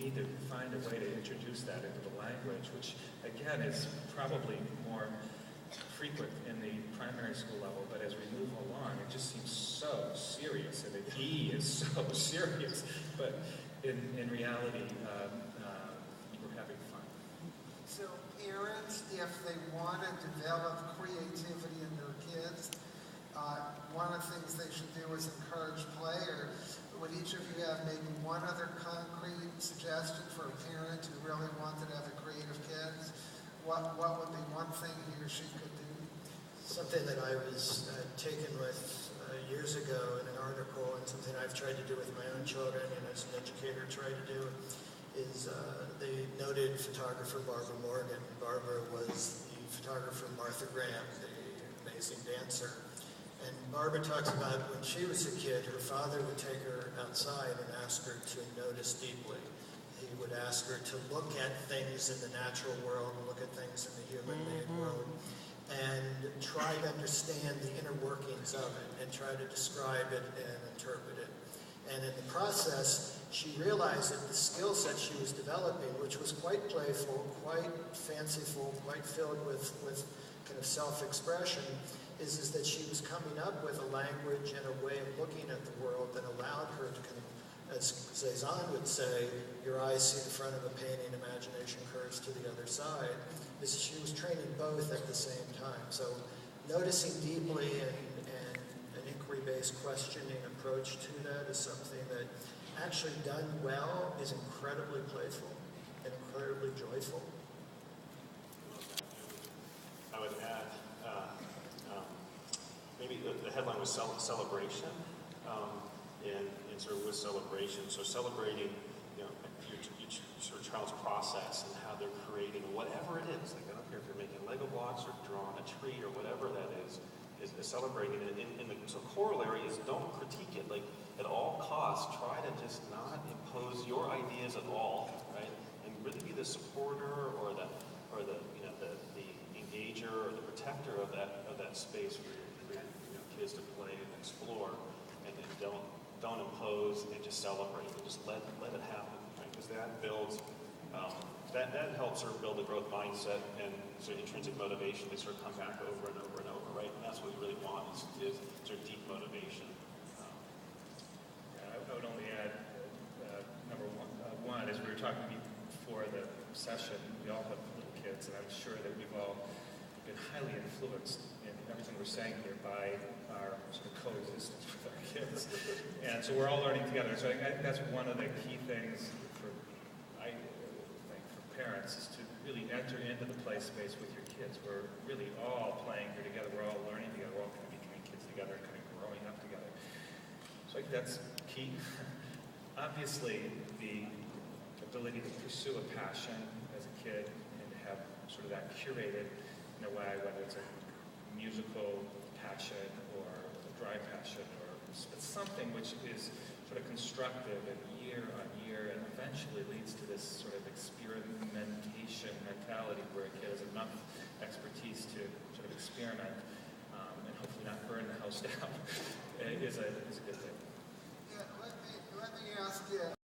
need to find a way to introduce that into the language, which again is probably more frequent in the primary school level, but as we move along, it just seems so serious, and the E is so serious, but in reality, we're having fun. So parents, if they want to develop creativity in their kids, one of the things they should do is encourage play. Or would each of you have maybe one other concrete suggestion for a parent who really wanted to have a creative kid? What would be one thing he or she could do? Something that I was taken with years ago in an article, and something I've tried to do with my own children and as an educator tried to do, is the noted photographer Barbara Morgan. Barbara was the photographer Martha Graham, the amazing dancer. And Barbara talks about when she was a kid, her father would take her outside and ask her to notice deeply. He would ask her to look at things in the natural world, look at things in the human-made world, and try to understand the inner workings of it, and try to describe it and interpret it. And in the process, she realized that the skill set she was developing, which was quite playful, quite fanciful, quite filled with kind of self-expression, is that she was coming up with a language and a way of looking at the world that allowed her to kind of, as Cezanne would say, your eyes see the front of a painting, imagination curves to the other side. She was training both at the same time. So noticing deeply and an inquiry-based questioning approach to that is something that, actually done well, is incredibly playful and incredibly joyful. I would add, maybe the headline was celebration, and sort of with celebration. So celebrating, each sort of child's process and how they're creating whatever it is. Like, I don't care if you're making Lego blocks or drawing a tree or whatever that is celebrating it. So corollary is don't critique it. Like, at all costs, try to just not impose your ideas at all, right? And really be the supporter or the engager or the protector of that space for your kids to play and explore, and then don't impose and just celebrate and just let it happen, right? Because that builds that helps sort of build a growth mindset and sort of intrinsic motivation to sort of come back over and over and over, right? And that's what we really want is sort of deep motivation. I would only add number one, as we were talking before the session, we all have little kids, and I'm sure that we've all been highly influenced in everything we're saying here by our sort of coexistence with our kids. And so we're all learning together. So I think that's one of the key things for parents, is to really enter into the play space with your kids. We're really all playing here together. We're all learning together. We're all kind of becoming kids together, kind of growing up together. So I think that's key. Obviously, the ability to pursue a passion as a kid and have sort of that curated in a way, whether it's a musical passion or a dry passion, or it's something which is sort of constructive and year on year, and eventually leads to this sort of experimentation mentality where a kid has enough expertise to sort of experiment and hopefully not burn the house down is a good thing. Yeah, let me ask you.